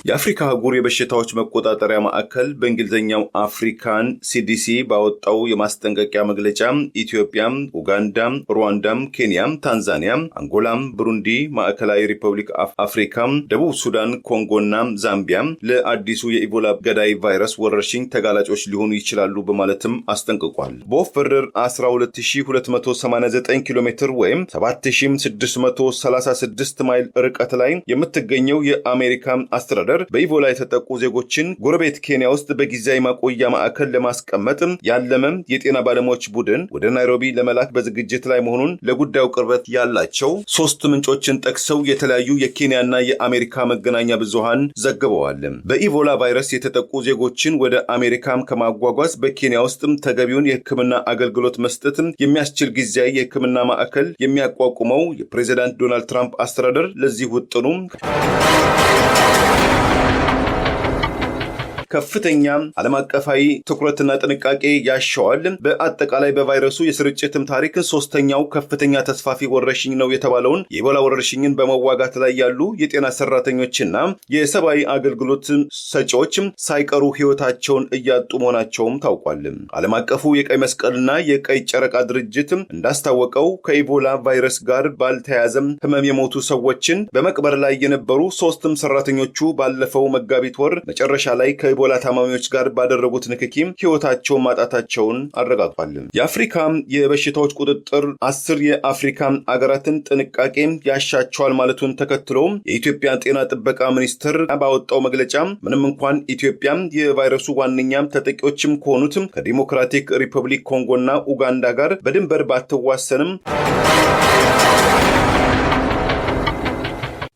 የአፍሪካ አህጉር የበሽታዎች መቆጣጠሪያ ማዕከል በእንግሊዝኛው አፍሪካን ሲዲሲ ባወጣው የማስጠንቀቂያ መግለጫ ኢትዮጵያ፣ ኡጋንዳ፣ ሩዋንዳ፣ ኬንያ፣ ታንዛኒያ፣ አንጎላ፣ ብሩንዲ፣ ማዕከላዊ ሪፐብሊክ አፍሪካ፣ ደቡብ ሱዳን፣ ኮንጎና ዛምቢያ ለአዲሱ የኢቦላ ገዳይ ቫይረስ ወረርሽኝ ተጋላጮች ሊሆኑ ይችላሉ በማለትም አስጠንቅቋል። በወፍ በረር 12289 ኪሎ ሜትር ወይም 7636 ማይል ርቀት ላይ የምትገኘው የአሜሪካ አስተዳደር በኢቦላ የተጠቁ ዜጎችን ጎረቤት ኬንያ ውስጥ በጊዜያዊ ማቆያ ማዕከል ለማስቀመጥ ያለመ የጤና ባለሙያዎች ቡድን ወደ ናይሮቢ ለመላክ በዝግጅት ላይ መሆኑን ለጉዳዩ ቅርበት ያላቸው ሶስት ምንጮችን ጠቅሰው የተለያዩ የኬንያና የአሜሪካ መገናኛ ብዙሃን ዘግበዋል። በኢቦላ ቫይረስ የተጠቁ ዜጎችን ወደ አሜሪካም ከማጓጓዝ በኬንያ ውስጥ ተገቢውን የሕክምና አገልግሎት መስጠት የሚያስችል ጊዜያዊ የሕክምና ማዕከል የሚያቋቁመው የፕሬዝዳንት ዶናልድ ትራምፕ አስተዳደር ለዚህ ውጥኑ ከፍተኛ ዓለም አቀፋዊ ትኩረትና ጥንቃቄ ያሻዋል። በአጠቃላይ በቫይረሱ የስርጭትም ታሪክ ሶስተኛው ከፍተኛ ተስፋፊ ወረርሽኝ ነው የተባለውን የኢቦላ ወረርሽኝን በመዋጋት ላይ ያሉ የጤና ሰራተኞችና የሰብአዊ አገልግሎት ሰጪዎች ሳይቀሩ ህይወታቸውን እያጡ መሆናቸውም ታውቋል። ዓለም አቀፉ የቀይ መስቀልና የቀይ ጨረቃ ድርጅት እንዳስታወቀው ከኢቦላ ቫይረስ ጋር ባልተያያዘም ህመም የሞቱ ሰዎችን በመቅበር ላይ የነበሩ ሶስትም ሰራተኞቹ ባለፈው መጋቢት ወር መጨረሻ ላይ ኢቦላ ታማሚዎች ጋር ባደረጉት ንክኪ ህይወታቸውን ማጣታቸውን አረጋግጧል። የአፍሪካ የበሽታዎች ቁጥጥር 10 የአፍሪካ አገራትን ጥንቃቄ ያሻቸዋል ማለቱን ተከትሎ የኢትዮጵያ ጤና ጥበቃ ሚኒስቴር ባወጣው መግለጫ ምንም እንኳን ኢትዮጵያ የቫይረሱ ዋነኛ ተጠቂዎችም ከሆኑት ከዲሞክራቲክ ሪፐብሊክ ኮንጎና ኡጋንዳ ጋር በድንበር ባትዋሰንም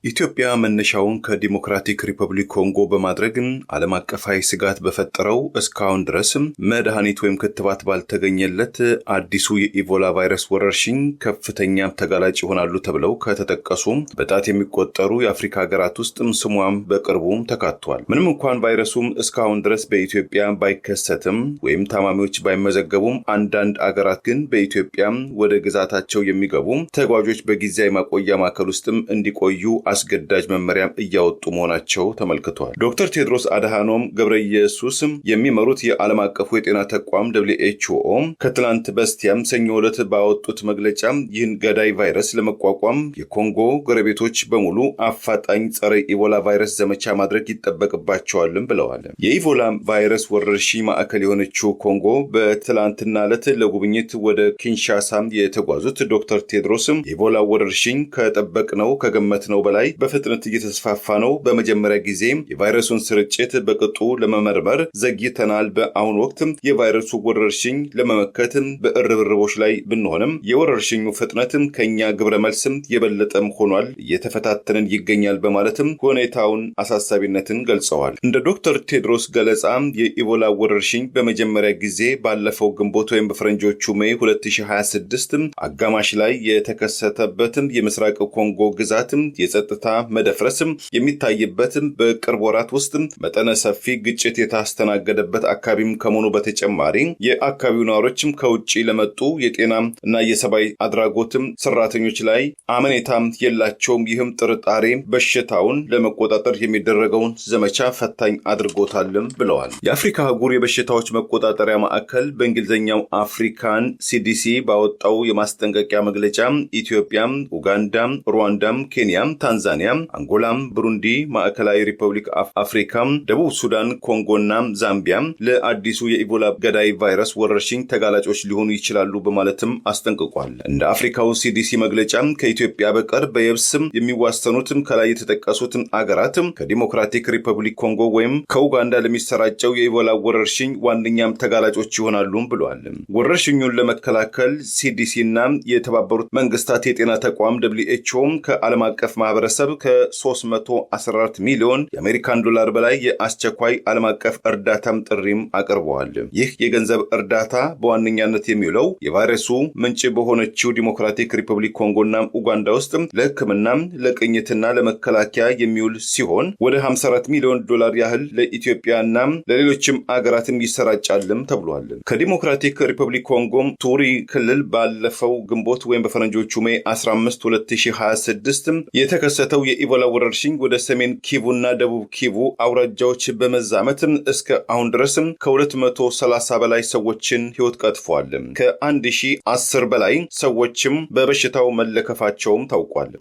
ኢትዮጵያ መነሻውን ከዲሞክራቲክ ሪፐብሊክ ኮንጎ በማድረግ ዓለም አቀፋዊ ስጋት በፈጠረው እስካሁን ድረስ መድኃኒት ወይም ክትባት ባልተገኘለት አዲሱ የኢቦላ ቫይረስ ወረርሽኝ ከፍተኛ ተጋላጭ ይሆናሉ ተብለው ከተጠቀሱ በጣት የሚቆጠሩ የአፍሪካ ሀገራት ውስጥ ስሟም በቅርቡ ተካቷል። ምንም እንኳን ቫይረሱም እስካሁን ድረስ በኢትዮጵያ ባይከሰትም ወይም ታማሚዎች ባይመዘገቡም አንዳንድ አገራት ግን በኢትዮጵያ ወደ ግዛታቸው የሚገቡ ተጓዦች በጊዜያዊ ማቆያ ማዕከል ውስጥም እንዲቆዩ አስገዳጅ መመሪያ እያወጡ መሆናቸው ተመልክቷል። ዶክተር ቴድሮስ አድሃኖም ገብረኢየሱስ የሚመሩት የዓለም አቀፉ የጤና ተቋም WHO ከትላንት በስቲያም ሰኞ ዕለት ባወጡት መግለጫ ይህን ገዳይ ቫይረስ ለመቋቋም የኮንጎ ጎረቤቶች በሙሉ አፋጣኝ ጸረ ኢቦላ ቫይረስ ዘመቻ ማድረግ ይጠበቅባቸዋልም ብለዋል። የኢቦላ ቫይረስ ወረርሽኝ ማዕከል የሆነችው ኮንጎ በትላንትና ዕለት ለጉብኝት ወደ ኪንሻሳ የተጓዙት ዶክተር ቴድሮስ የኢቦላ ወረርሽኝ ከጠበቅነው ከገመትነው በላይ በፍጥነት እየተስፋፋ ነው። በመጀመሪያ ጊዜ የቫይረሱን ስርጭት በቅጡ ለመመርመር ዘግይተናል። በአሁኑ ወቅት የቫይረሱ ወረርሽኝ ለመመከት በእርብርቦች ላይ ብንሆንም የወረርሽኙ ፍጥነት ከኛ ግብረ መልስም የበለጠም ሆኗል፣ እየተፈታተንን ይገኛል በማለትም ሁኔታውን አሳሳቢነትን ገልጸዋል። እንደ ዶክተር ቴድሮስ ገለጻ የኢቦላ ወረርሽኝ በመጀመሪያ ጊዜ ባለፈው ግንቦት ወይም በፈረንጆቹ ሜይ 2026 አጋማሽ ላይ የተከሰተበትም የምስራቅ ኮንጎ ግዛት የጸጥታ መደፍረስም የሚታይበትም በቅርብ ወራት ውስጥ መጠነ ሰፊ ግጭት የታስተናገደበት አካባቢም ከመሆኑ በተጨማሪ የአካባቢው ነዋሪዎችም ከውጪ ለመጡ የጤና እና የሰብአዊ አድራጎትም ሰራተኞች ላይ አመኔታም የላቸውም። ይህም ጥርጣሬ በሽታውን ለመቆጣጠር የሚደረገውን ዘመቻ ፈታኝ አድርጎታልም ብለዋል። የአፍሪካ አህጉር የበሽታዎች መቆጣጠሪያ ማዕከል በእንግሊዝኛው አፍሪካን ሲዲሲ ባወጣው የማስጠንቀቂያ መግለጫ ኢትዮጵያ፣ ኡጋንዳ፣ ሩዋንዳ፣ ኬንያ፣ ታንዛኒያ፣ አንጎላ፣ ብሩንዲ፣ ማዕከላዊ ሪፐብሊክ አፍሪካ፣ ደቡብ ሱዳን፣ ኮንጎና ዛምቢያ ለአዲሱ የኢቦላ ገዳይ ቫይረስ ወረርሽኝ ተጋላጮች ሊሆኑ ይችላሉ በማለትም አስጠንቅቋል። እንደ አፍሪካው ሲዲሲ መግለጫ ከኢትዮጵያ በቀር በየብስም የሚዋሰኑትም ከላይ የተጠቀሱትም አገራት ከዲሞክራቲክ ሪፐብሊክ ኮንጎ ወይም ከኡጋንዳ ለሚሰራጨው የኢቦላ ወረርሽኝ ዋነኛም ተጋላጮች ይሆናሉ ብለዋል። ወረርሽኙን ለመከላከል ሲዲሲና የተባበሩት መንግስታት የጤና ተቋም WHO ከዓለም አቀፍ ማህበረሰብ ከ314 ሚሊዮን የአሜሪካን ዶላር በላይ የአስቸኳይ ዓለም አቀፍ እርዳታም ጥሪም አቅርበዋል። ይህ የገንዘብ እርዳታ በዋነኛነት የሚውለው የቫይረሱ ምንጭ በሆነችው ዲሞክራቲክ ሪፐብሊክ ኮንጎና ኡጋንዳ ውስጥ ለሕክምና፣ ለቅኝትና ለመከላከያ የሚውል ሲሆን ወደ 54 ሚሊዮን ዶላር ያህል ለኢትዮጵያና ለሌሎችም አገራትም ይሰራጫልም ተብሏል። ከዲሞክራቲክ ሪፐብሊክ ኮንጎ ቱሪ ክልል ባለፈው ግንቦት ወይም በፈረንጆቹ ሜይ 15 2026 የተከሰተው የኢቦላ ወረርሽኝ ወደ ሰሜን ኪቡና ደቡብ ኪቡ አውራጃዎች በመዛመት እስከ አሁን ድረስ ከ230 በላይ ሰዎችን ሕይወት ቀጥፏል። ከ1010 በላይ ሰዎችም በበሽታው መለከፋቸውም ታውቋል።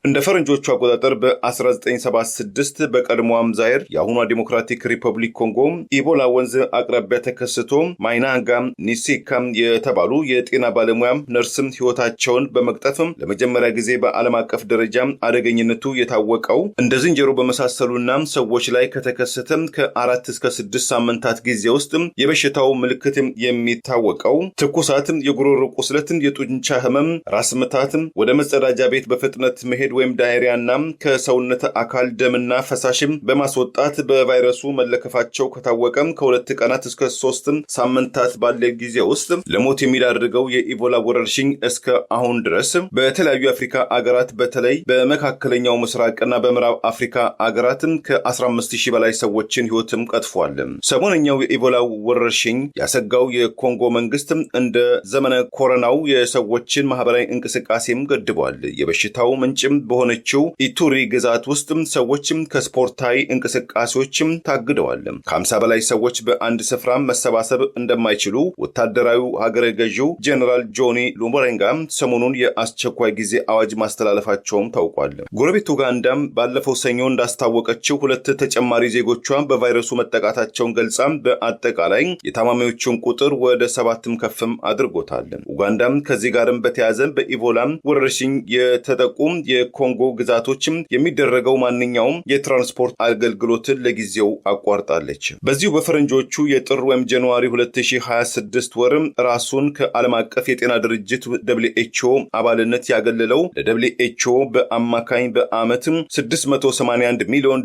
እንደ ፈረንጆቹ አቆጣጠር በ1976 በቀድሞዋም ዛይር የአሁኗ ዲሞክራቲክ ሪፐብሊክ ኮንጎ ኢቦላ ወንዝ አቅራቢያ ተከስቶ ማይናንጋ ኒሲካ የተባሉ የጤና ባለሙያም ነርስም ሕይወታቸውን በመቅጠፍም ለመጀመሪያ ጊዜ በዓለም አቀፍ ደረጃ አደገኝነቱ የታወቀው እንደ ዝንጀሮ በመሳሰሉና ሰዎች ላይ ከተከሰተ ከ4 እስከ 6 ሳምንታት ጊዜ ውስጥ የበሽታው ምልክት የሚታወቀው ትኩሳት፣ የጉሮሮ ቁስለት፣ የጡንቻ ህመም፣ ራስ ምታት፣ ወደ መጸዳጃ ቤት በፍጥነት መሄድ ወይም ዳይሪያና ከሰውነት አካል ደምና ፈሳሽም በማስወጣት በቫይረሱ መለከፋቸው ከታወቀም ከ2 ቀናት እስከ 3 ሳምንታት ባለ ጊዜ ውስጥ ለሞት የሚዳርገው የኢቦላ ወረርሽኝ እስከ አሁን ድረስ በተለያዩ የአፍሪካ አገራት በተለይ በመካከለኛው ምስራቅና በምዕራብ አፍሪካ አገራት ከ15000 በላይ ሰዎችን ሕይወትም ቀጥፏል። ሰሞነኛው የኢቦላ ወረርሽኝ ያሰጋው የኮንጎ መንግስት እንደ ዘመነ ኮሮናው የሰዎችን ማህበራዊ እንቅስቃሴም ገድቧል። የበሽታው ምንጭም በሆነችው ኢቱሪ ግዛት ውስጥ ሰዎችም ከስፖርታዊ እንቅስቃሴዎችም ታግደዋል። ከ50 በላይ ሰዎች በአንድ ስፍራ መሰባሰብ እንደማይችሉ ወታደራዊ ሀገረ ገዢው ጄኔራል ጆኒ ሉሙሬንጋ ሰሞኑን የአስቸኳይ ጊዜ አዋጅ ማስተላለፋቸውም ታውቋል። ጎረቤት ኡጋንዳም ባለፈው ሰኞ እንዳስታወቀችው 2 ተጨማሪ ዜጎቿ በቫይረሱ መጠቃታቸውን ገልጻ በአጠቃላይ የታማሚዎቹን ቁጥር ወደ 7 ከፍም አድርጎታል። ኡጋንዳም ከዚህ ጋርም በተያያዘ በኢቦላ ወረርሽኝ የተጠቁ የኮንጎ ግዛቶችም የሚደረገው ማንኛውም የትራንስፖርት አገልግሎትን ለጊዜው አቋርጣለች። በዚሁ በፈረንጆቹ የጥር ወይም ጃንዋሪ 2026 ወርም ራሱን ከዓለም አቀፍ የጤና ድርጅት WHO አባልነት ያገለለው ለWHO በአማካኝ በዓመት $681 ሚሊዮን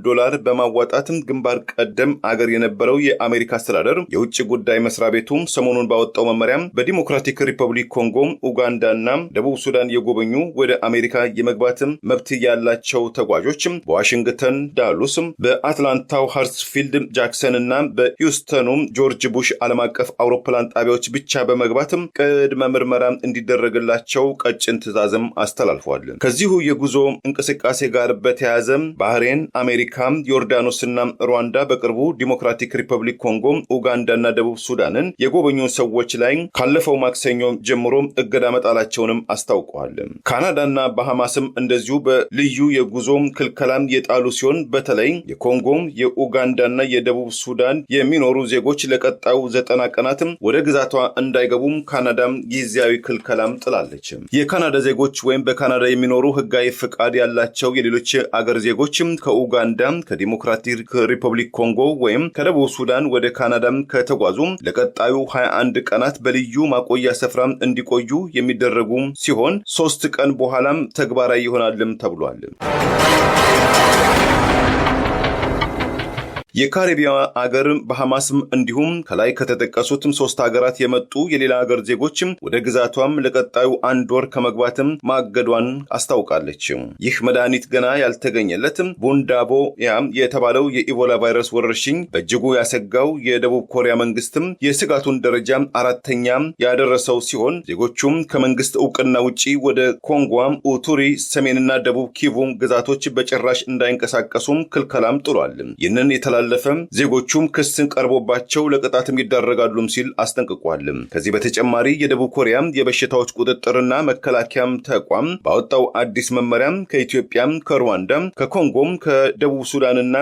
በማዋጣት ግንባር ቀደም አገር የነበረው የአሜሪካ አስተዳደር የውጭ ጉዳይ መስሪያ ቤቱ ሰሞኑን ባወጣው መመሪያ በዲሞክራቲክ ሪፐብሊክ ኮንጎ፣ ኡጋንዳና ደቡብ ሱዳን የጎበኙ ወደ አሜሪካ የመግባት መብት ያላቸው ተጓዦች በዋሽንግተን ዳሉስ፣ በአትላንታው ሃርትስፊልድ ጃክሰን እና በሂውስተኑ ጆርጅ ቡሽ ዓለም አቀፍ አውሮፕላን ጣቢያዎች ብቻ በመግባት ቅድመ ምርመራ እንዲደረግላቸው ቀጭን ትዕዛዝም አስተላልፏል። ከዚሁ የጉዞ እንቅስቃሴ ጋር በተያያዘ ባህሬን፣ አሜሪካ፣ ዮርዳኖስና ሩዋንዳ በቅርቡ ዲሞክራቲክ ሪፐብሊክ ኮንጎ፣ ኡጋንዳና ደቡብ ሱዳንን የጎበኙ ሰዎች ላይ ካለፈው ማክሰኞ ጀምሮ እገዳ መጣላቸውንም አስታውቀዋል። ካናዳና ባሃማስም እንደዚሁ በልዩ የጉዞ ክልከላም የጣሉ ሲሆን በተለይ የኮንጎ፣ የኡጋንዳና የደቡብ ሱዳን የሚኖሩ ዜጎች ለቀጣዩ 90 ቀናትም ወደ ግዛቷ እንዳይገቡም ካናዳም ጊዜያዊ ክልከላም ጥላለች። የካናዳ ዜጎች ወይም በካናዳ የሚኖሩ ህጋዊ ፍቃድ ያላቸው የሌሎች አገር ዜጎችም ከኡጋንዳ፣ ከዲሞክራቲክ ሪፐብሊክ ኮንጎ ወይም ከደቡብ ሱዳን ወደ ካናዳም ከተጓዙ ለቀጣዩ 21 ቀናት በልዩ ማቆያ ስፍራ እንዲቆዩ የሚደረጉ ሲሆን 3 ቀን በኋላም ተግባራዊ ይሆናልም ተብሏል። የካሪቢያ አገር ባሃማስም እንዲሁም ከላይ ከተጠቀሱትም 3 ሀገራት የመጡ የሌላ ሀገር ዜጎችም ወደ ግዛቷም ለቀጣዩ 1 ወር ከመግባትም ማገዷን አስታውቃለች። ይህ መድኃኒት ገና ያልተገኘለትም ቡንዳቦ የተባለው የኢቦላ ቫይረስ ወረርሽኝ በእጅጉ ያሰጋው የደቡብ ኮሪያ መንግስትም የስጋቱን ደረጃ 4ኛ ያደረሰው ሲሆን ዜጎቹም ከመንግስት እውቅና ውጪ ወደ ኮንጎ፣ ኡቱሪ፣ ሰሜንና ደቡብ ኪቩ ግዛቶች በጭራሽ እንዳይንቀሳቀሱም ክልከላም ጥሏል። ይህንን ለፈም ዜጎቹም ክስን ቀርቦባቸው ለቅጣትም ይዳረጋሉም ሲል አስጠንቅቋል። ከዚህ በተጨማሪ የደቡብ ኮሪያ የበሽታዎች ቁጥጥርና መከላከያም ተቋም ባወጣው አዲስ መመሪያም ከኢትዮጵያ፣ ከሩዋንዳ፣ ከኮንጎም፣ ከደቡብ ሱዳንና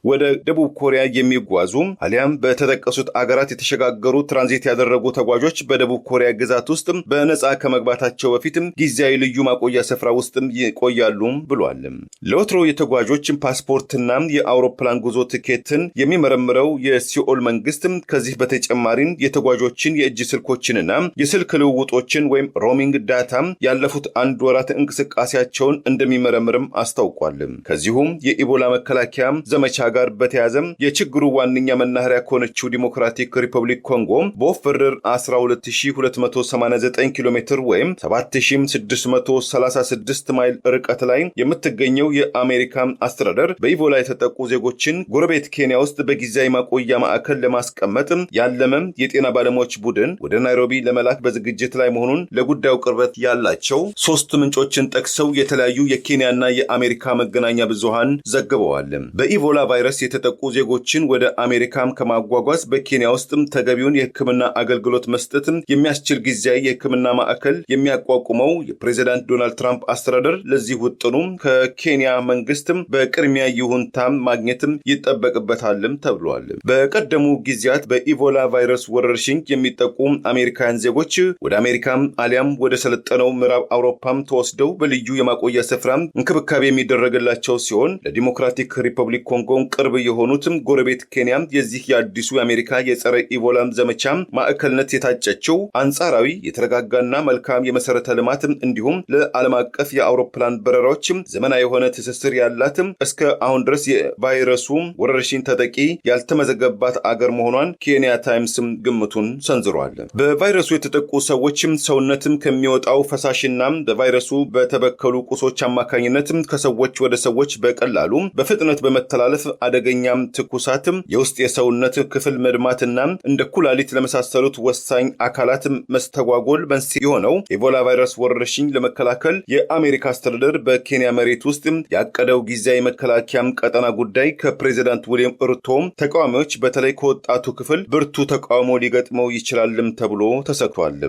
ወደ ደቡብ ኮሪያ የሚጓዙ አሊያም በተጠቀሱት አገራት የተሸጋገሩ ትራንዚት ያደረጉ ተጓዦች በደቡብ ኮሪያ ግዛት ውስጥ በነጻ ከመግባታቸው በፊትም ጊዜያዊ ልዩ ማቆያ ስፍራ ውስጥም ይቆያሉ ብሏል። ለወትሮ የተጓዦችን ፓስፖርትና የአውሮፕላን ጉዞ ትኬት የሚመረምረው የሲኦል መንግስት ከዚህ በተጨማሪም የተጓዦችን የእጅ ስልኮችንና የስልክ ልውውጦችን ወይም ሮሚንግ ዳታ ያለፉት 1 ወራት እንቅስቃሴያቸውን እንደሚመረምርም አስታውቋል። ከዚሁም የኢቦላ መከላከያ ዘመቻ ጋር በተያያዘ የችግሩ ዋነኛ መናኸሪያ ከሆነችው ዲሞክራቲክ ሪፐብሊክ ኮንጎ በወፍ በረር 12289 ኪሎ ሜትር ወይም 7636 ማይል ርቀት ላይ የምትገኘው የአሜሪካ አስተዳደር በኢቦላ የተጠቁ ዜጎችን ጎረቤት ኬንያ ውስጥ በጊዜያዊ ማቆያ ማዕከል ለማስቀመጥ ያለመ የጤና ባለሙያዎች ቡድን ወደ ናይሮቢ ለመላክ በዝግጅት ላይ መሆኑን ለጉዳዩ ቅርበት ያላቸው 3 ምንጮችን ጠቅሰው የተለያዩ የኬንያና የአሜሪካ መገናኛ ብዙሃን ዘግበዋል። በኢቮላ ቫይረስ የተጠቁ ዜጎችን ወደ አሜሪካም ከማጓጓዝ በኬንያ ውስጥ ተገቢውን የሕክምና አገልግሎት መስጠት የሚያስችል ጊዜያዊ የሕክምና ማዕከል የሚያቋቁመው የፕሬዝዳንት ዶናልድ ትራምፕ አስተዳደር ለዚህ ውጥኑ ከኬንያ መንግስት በቅድሚያ ይሁንታ ማግኘትም ይጠበቅበታልም ተብሏል። በቀደሙ ጊዜያት በኢቮላ ቫይረስ ወረርሽኝ የሚጠቁ አሜሪካውያን ዜጎች ወደ አሜሪካም አሊያም ወደ ሰለጠነው ምዕራብ አውሮፓም ተወስደው በልዩ የማቆያ ስፍራ እንክብካቤ የሚደረግላቸው ሲሆን ለዲሞክራቲክ ሪፐብሊክ ኮንጎ ቅርብ የሆኑትም ጎረቤት ኬንያ የዚህ የአዲሱ የአሜሪካ የጸረ ኢቮላ ዘመቻ ማዕከልነት የታጨችው አንጻራዊ የተረጋጋና መልካም የመሰረተ ልማት እንዲሁም ለዓለም አቀፍ የአውሮፕላን በረራዎች ዘመናዊ የሆነ ትስስር ያላት እስከ አሁን ድረስ የቫይረሱ ወረርሽኝ ተጠቂ ያልተመዘገባት አገር መሆኗን ኬንያ ታይምስም ግምቱን ሰንዝሯል። በቫይረሱ የተጠቁ ሰዎችም ሰውነትም ከሚወጣው ፈሳሽና በቫይረሱ በተበከሉ ቁሶች አማካኝነት ከሰዎች ወደ ሰዎች በቀላሉ በፍጥነት በመተላለፍ አደገኛም ትኩሳትም የውስጥ የሰውነት ክፍል መድማትና እንደ ኩላሊት ለመሳሰሉት ወሳኝ አካላት መስተጓጎል መንስኤ የሆነው ኢቮላ ቫይረስ ወረርሽኝ ለመከላከል የአሜሪካ አስተዳደር በኬንያ መሬት ውስጥ ያቀደው ጊዜያዊ መከላከያም ቀጠና ጉዳይ ከፕሬዚዳንት ዊሊያም ሩቶ ተቃዋሚዎች በተለይ ከወጣቱ ክፍል ብርቱ ተቃውሞ ሊገጥመው ይችላልም ተብሎ ተሰግቷል።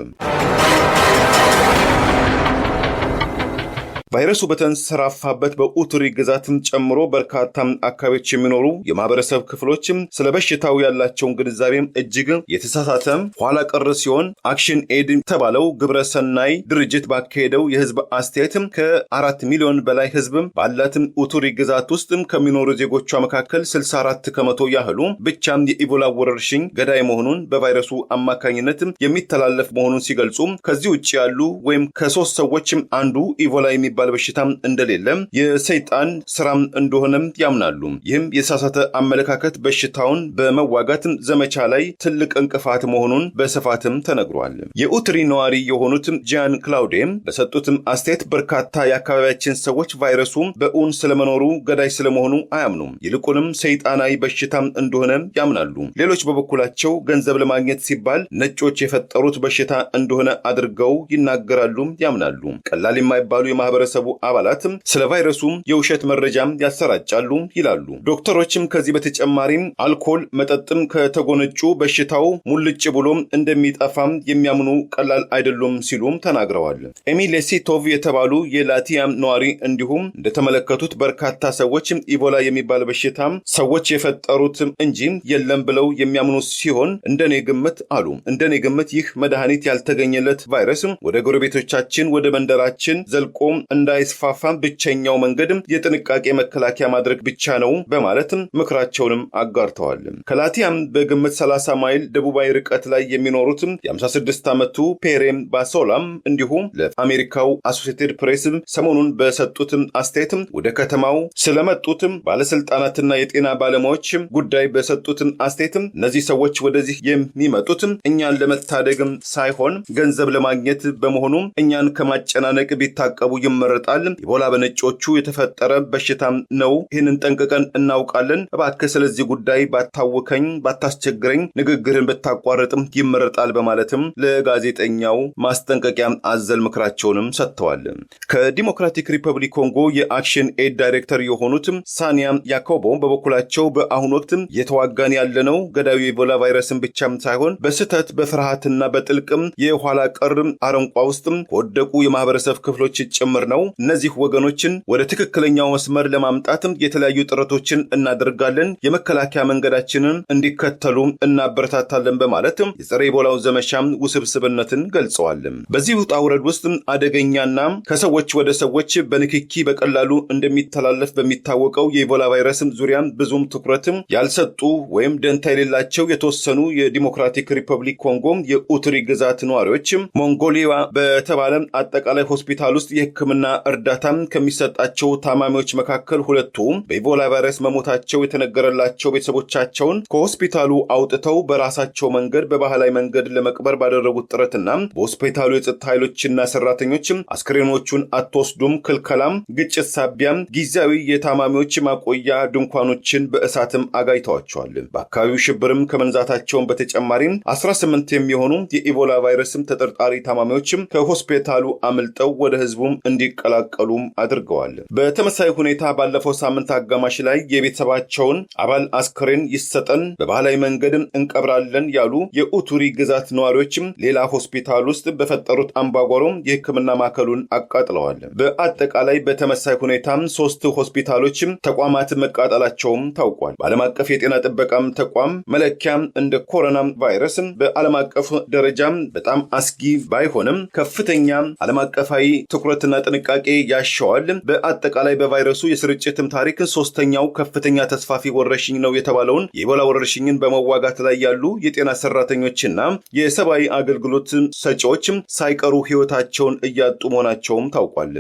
ቫይረሱ በተንሰራፋበት በኡቱሪ ግዛትም ጨምሮ በርካታ አካባቢዎች የሚኖሩ የማህበረሰብ ክፍሎችም ስለ በሽታው ያላቸውን ግንዛቤ እጅግ የተሳሳተ ኋላ ቀር ሲሆን አክሽን ኤድ የተባለው ግብረ ሰናይ ድርጅት ባካሄደው የህዝብ አስተያየትም ከ4 ሚሊዮን በላይ ህዝብ ባላትም ኡቱሪ ግዛት ውስጥ ከሚኖሩ ዜጎቿ መካከል 64 ከመቶ ያህሉ ብቻም የኢቮላ ወረርሽኝ ገዳይ መሆኑን በቫይረሱ አማካኝነት የሚተላለፍ መሆኑን ሲገልጹ ከዚህ ውጭ ያሉ ወይም ከ3 ሰዎችም አንዱ ኢቮላ የሚባል በሽታም እንደሌለም የሰይጣን ስራም እንደሆነም ያምናሉ። ይህም የተሳሳተ አመለካከት በሽታውን በመዋጋት ዘመቻ ላይ ትልቅ እንቅፋት መሆኑን በስፋትም ተነግሯል። የኡትሪ ነዋሪ የሆኑት ጂያን ክላውዴም በሰጡትም አስተያየት በርካታ የአካባቢያችን ሰዎች ቫይረሱ በእውን ስለመኖሩ ገዳይ ስለመሆኑ አያምኑም፣ ይልቁንም ሰይጣናዊ በሽታም እንደሆነ ያምናሉ። ሌሎች በበኩላቸው ገንዘብ ለማግኘት ሲባል ነጮች የፈጠሩት በሽታ እንደሆነ አድርገው ይናገራሉ፣ ያምናሉ። ቀላል የማይባሉ የማህበረሰቡ አባላትም ስለ ቫይረሱ የውሸት መረጃም ያሰራጫሉ ይላሉ። ዶክተሮችም ከዚህ በተጨማሪም አልኮል መጠጥም ከተጎነጩ በሽታው ሙልጭ ብሎም እንደሚጠፋም የሚያምኑ ቀላል አይደሉም ሲሉም ተናግረዋል። ኤሚል ሌሲቶቭ የተባሉ የላቲያም ነዋሪ እንዲሁም እንደተመለከቱት በርካታ ሰዎች ኢቮላ የሚባል በሽታም ሰዎች የፈጠሩት እንጂ የለም ብለው የሚያምኑ ሲሆን እንደኔ ግምት ይህ መድኃኒት ያልተገኘለት ቫይረስ ወደ ጎረቤቶቻችን ወደ መንደራችን ዘልቆ እንዳይስፋፋም ብቸኛው መንገድም የጥንቃቄ መከላከያ ማድረግ ብቻ ነው በማለትም ምክራቸውንም አጋርተዋል። ከላቲያም በግምት 30 ማይል ደቡባዊ ርቀት ላይ የሚኖሩትም የ56 ዓመቱ ፔሬም ባሶላም እንዲሁም ለአሜሪካው አሶሲኤትድ ፕሬስ ሰሞኑን በሰጡትም አስተያየትም ወደ ከተማው ስለመጡትም ባለስልጣናትና የጤና ባለሙያዎች ጉዳይ በሰጡትም አስተያየትም እነዚህ ሰዎች ወደዚህ የሚመጡትም እኛን ለመታደግም ሳይሆን ገንዘብ ለማግኘት በመሆኑ እኛን ከማጨናነቅ ቢታቀቡ ይመረጣል። ኢቮላ በነጮቹ የተፈጠረ በሽታ ነው። ይህንን ጠንቅቀን እናውቃለን። እባክህ ስለዚህ ጉዳይ ባታወከኝ፣ ባታስቸግረኝ፣ ንግግርን ብታቋርጥም ይመረጣል በማለትም ለጋዜጠኛው ማስጠንቀቂያ አዘል ምክራቸውንም ሰጥተዋል። ከዲሞክራቲክ ሪፐብሊክ ኮንጎ የአክሽን ኤድ ዳይሬክተር የሆኑትም ሳኒያ ያኮቦ በበኩላቸው በአሁኑ ወቅት የተዋጋን ያለነው ገዳዩ የኢቮላ ቫይረስን ብቻም ሳይሆን በስህተት በፍርሃትና በጥልቅም የኋላ ቀር አረንቋ ውስጥም ከወደቁ የማህበረሰብ ክፍሎች ጭምር ነው። እነዚህ ወገኖችን ወደ ትክክለኛው መስመር ለማምጣትም የተለያዩ ጥረቶችን እናደርጋለን፣ የመከላከያ መንገዳችንን እንዲከተሉ እናበረታታለን በማለት የጸረ ኢቦላው ዘመቻም ውስብስብነትን ገልጸዋል። በዚህ ውጣ ውረድ ውስጥ አደገኛና ከሰዎች ወደ ሰዎች በንክኪ በቀላሉ እንደሚተላለፍ በሚታወቀው የኢቦላ ቫይረስ ዙሪያ ብዙም ትኩረትም ያልሰጡ ወይም ደንታ የሌላቸው የተወሰኑ የዲሞክራቲክ ሪፐብሊክ ኮንጎ የኡቱሪ ግዛት ነዋሪዎች ሞንጎሊያ በተባለ አጠቃላይ ሆስፒታል ውስጥ የሕክምና የሕክምና እርዳታም ከሚሰጣቸው ታማሚዎች መካከል ሁለቱ በኢቦላ ቫይረስ መሞታቸው የተነገረላቸው ቤተሰቦቻቸውን ከሆስፒታሉ አውጥተው በራሳቸው መንገድ በባህላዊ መንገድ ለመቅበር ባደረጉት ጥረትና በሆስፒታሉ የጸጥታ ኃይሎችና ሰራተኞችም አስክሬኖቹን አትወስዱም ክልከላም ግጭት ሳቢያም ጊዜያዊ የታማሚዎች ማቆያ ድንኳኖችን በእሳትም አጋይተዋቸዋል። በአካባቢው ሽብርም ከመንዛታቸውን በተጨማሪም 18 የሚሆኑ የኢቦላ ቫይረስም ተጠርጣሪ ታማሚዎችም ከሆስፒታሉ አምልጠው ወደ ህዝቡም እንዲቀላቀሉም አድርገዋል። በተመሳሳይ ሁኔታ ባለፈው ሳምንት አጋማሽ ላይ የቤተሰባቸውን አባል አስክሬን ይሰጠን በባህላዊ መንገድ እንቀብራለን ያሉ የኡቱሪ ግዛት ነዋሪዎችም ሌላ ሆስፒታል ውስጥ በፈጠሩት አምባጓሮ የሕክምና ማዕከሉን አቃጥለዋል። በአጠቃላይ በተመሳሳይ ሁኔታም 3 ሆስፒታሎችም ተቋማት መቃጠላቸውም ታውቋል። በዓለም አቀፍ የጤና ጥበቃም ተቋም መለኪያም እንደ ኮሮና ቫይረስ በዓለም አቀፍ ደረጃም በጣም አስጊ ባይሆንም ከፍተኛ ዓለም አቀፋዊ ትኩረትና ጥንቃቄ ያሻዋል። በአጠቃላይ በቫይረሱ የስርጭትም ታሪክ 3ኛው ከፍተኛ ተስፋፊ ወረርሽኝ ነው የተባለውን የኢቦላ ወረርሽኝን በመዋጋት ላይ ያሉ የጤና ሰራተኞችና የሰብአዊ አገልግሎት ሰጪዎችም ሳይቀሩ ሕይወታቸውን እያጡ መሆናቸውም ታውቋል።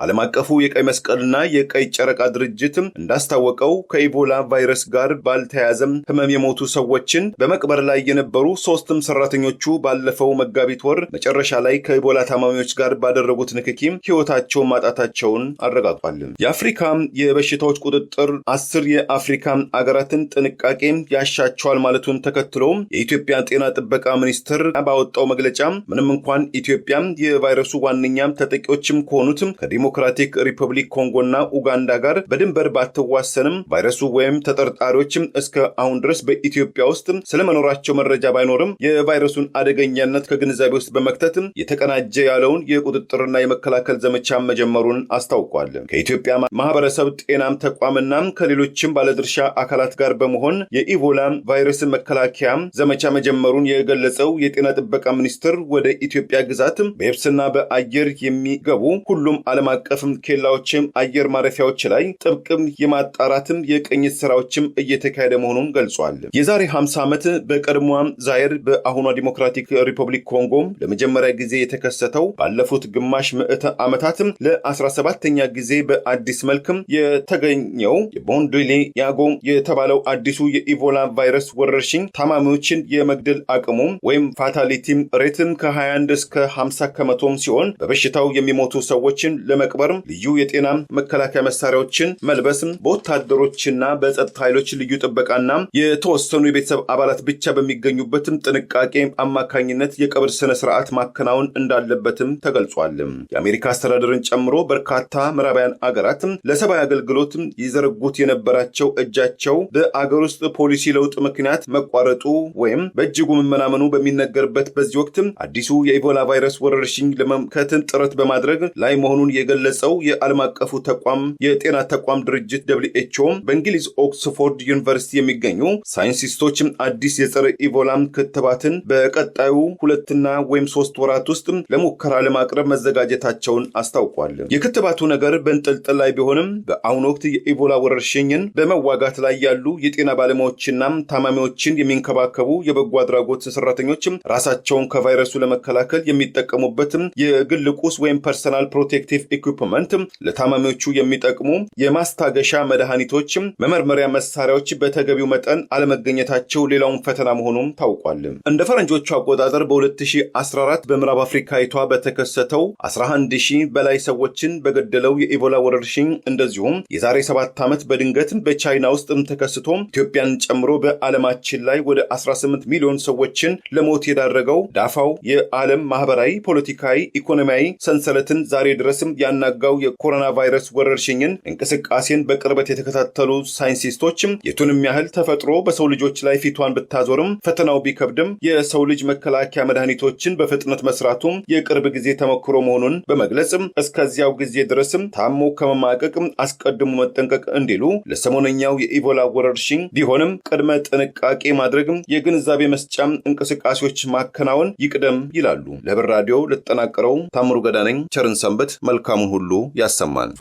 ዓለም አቀፉ የቀይ መስቀልና የቀይ ጨረቃ ድርጅትም እንዳስታወቀው ከኢቦላ ቫይረስ ጋር ባልተያያዘም ህመም የሞቱ ሰዎችን በመቅበር ላይ የነበሩ 3 ሰራተኞቹ ባለፈው መጋቢት ወር መጨረሻ ላይ ከኢቦላ ታማሚዎች ጋር ባደረጉት ንክኪም ሕይወታቸውን ማጣታቸውን አረጋግጧል። የአፍሪካ የበሽታዎች ቁጥጥር 10 የአፍሪካ አገራትን ጥንቃቄ ያሻቸዋል ማለቱን ተከትሎ የኢትዮጵያ ጤና ጥበቃ ሚኒስቴር ባወጣው መግለጫ ምንም እንኳን ኢትዮጵያ የቫይረሱ ዋነኛም ተጠቂዎችም ከሆኑትም ዲሞክራቲክ ሪፐብሊክ ኮንጎና ኡጋንዳ ጋር በድንበር ባትዋሰንም ቫይረሱ ወይም ተጠርጣሪዎችም እስከ አሁን ድረስ በኢትዮጵያ ውስጥ ስለመኖራቸው መረጃ ባይኖርም የቫይረሱን አደገኛነት ከግንዛቤ ውስጥ በመክተት የተቀናጀ ያለውን የቁጥጥርና የመከላከል ዘመቻ መጀመሩን አስታውቋል። ከኢትዮጵያ ማህበረሰብ ጤናም ተቋምና ከሌሎችም ባለድርሻ አካላት ጋር በመሆን የኢቦላ ቫይረስ መከላከያ ዘመቻ መጀመሩን የገለጸው የጤና ጥበቃ ሚኒስቴር ወደ ኢትዮጵያ ግዛት በየብስና በአየር የሚገቡ ሁሉም ዓለም አቀፍም ኬላዎችም አየር ማረፊያዎች ላይ ጥብቅም የማጣራትም የቅኝት ስራዎችም እየተካሄደ መሆኑን ገልጿል። የዛሬ 50 ዓመት በቀድሞዋ ዛይር በአሁኗ ዲሞክራቲክ ሪፐብሊክ ኮንጎ ለመጀመሪያ ጊዜ የተከሰተው ባለፉት ግማሽ ምዕተ ዓመታትም ለ17ኛ ጊዜ በአዲስ መልክም የተገኘው የቦንዶሌ ያጎ የተባለው አዲሱ የኢቦላ ቫይረስ ወረርሽኝ ታማሚዎችን የመግደል አቅሙ ወይም ፋታሊቲም ሬትም ከ21 እስከ 50 ከመቶም ሲሆን በበሽታው የሚሞቱ ሰዎችን ለመቅበርም ልዩ የጤና መከላከያ መሳሪያዎችን መልበስም በወታደሮችና በጸጥታ ኃይሎች ልዩ ጥበቃና የተወሰኑ የቤተሰብ አባላት ብቻ በሚገኙበትም ጥንቃቄ አማካኝነት የቀብር ስነ ስርዓት ማከናወን እንዳለበትም ተገልጿል። የአሜሪካ አስተዳደርን ጨምሮ በርካታ ምዕራባውያን አገራትም ለሰብአዊ አገልግሎት ይዘረጉት የነበራቸው እጃቸው በአገር ውስጥ ፖሊሲ ለውጥ ምክንያት መቋረጡ ወይም በእጅጉ መመናመኑ በሚነገርበት በዚህ ወቅት አዲሱ የኢቦላ ቫይረስ ወረርሽኝ ለመመከት ጥረት በማድረግ ላይ መሆኑን የገለጸው የዓለም አቀፉ ተቋም የጤና ተቋም ድርጅት WHO በእንግሊዝ ኦክስፎርድ ዩኒቨርሲቲ የሚገኙ ሳይንቲስቶች አዲስ የጸረ ኢቦላ ክትባትን በቀጣዩ 2 ወራት ውስጥ ለሙከራ ለማቅረብ መዘጋጀታቸውን አስታውቋል። የክትባቱ ነገር በእንጥልጥል ላይ ቢሆንም በአሁኑ ወቅት የኢቦላ ወረርሽኝን በመዋጋት ላይ ያሉ የጤና ባለሙያዎችና ታማሚዎችን የሚንከባከቡ የበጎ አድራጎት ሰራተኞች ራሳቸውን ከቫይረሱ ለመከላከል የሚጠቀሙበት የግል ቁስ ወይም ፐርሰናል ፕሮቴክቲቭ ኢኩፕመንት ለታማሚዎቹ የሚጠቅሙ የማስታገሻ መድኃኒቶች መመርመሪያ መሳሪያዎች በተገቢው መጠን አለመገኘታቸው ሌላውን ፈተና መሆኑም ታውቋል። እንደ ፈረንጆቹ አቆጣጠር በ2014 በምዕራብ አፍሪካዊቷ በተከሰተው 11000 በላይ ሰዎችን በገደለው የኢቦላ ወረርሽኝ እንደዚሁም የዛሬ 7 ዓመት በድንገት በቻይና ውስጥ ተከስቶ ኢትዮጵያን ጨምሮ በዓለማችን ላይ ወደ 18 ሚሊዮን ሰዎችን ለሞት የዳረገው ዳፋው የዓለም ማህበራዊ፣ ፖለቲካዊ፣ ኢኮኖሚያዊ ሰንሰለትን ዛሬ ድረስም ያናጋው የኮሮና ቫይረስ ወረርሽኝን እንቅስቃሴን በቅርበት የተከታተሉ ሳይንቲስቶችም የቱንም ያህል ተፈጥሮ በሰው ልጆች ላይ ፊቷን ብታዞርም ፈተናው ቢከብድም የሰው ልጅ መከላከያ መድኃኒቶችን በፍጥነት መስራቱም የቅርብ ጊዜ ተሞክሮ መሆኑን በመግለጽም እስከዚያው ጊዜ ድረስም ታሞ ከመማቀቅ አስቀድሞ መጠንቀቅ እንዲሉ ለሰሞነኛው የኢቦላ ወረርሽኝ ቢሆንም ቅድመ ጥንቃቄ ማድረግም የግንዛቤ መስጫም እንቅስቃሴዎች ማከናወን ይቅደም ይላሉ። ለህብር ራዲዮ ለተጠናቀረው ታምሩ ገዳ ነኝ። ቸርን ሰንበት። መልካሙን ሁሉ ያሰማን።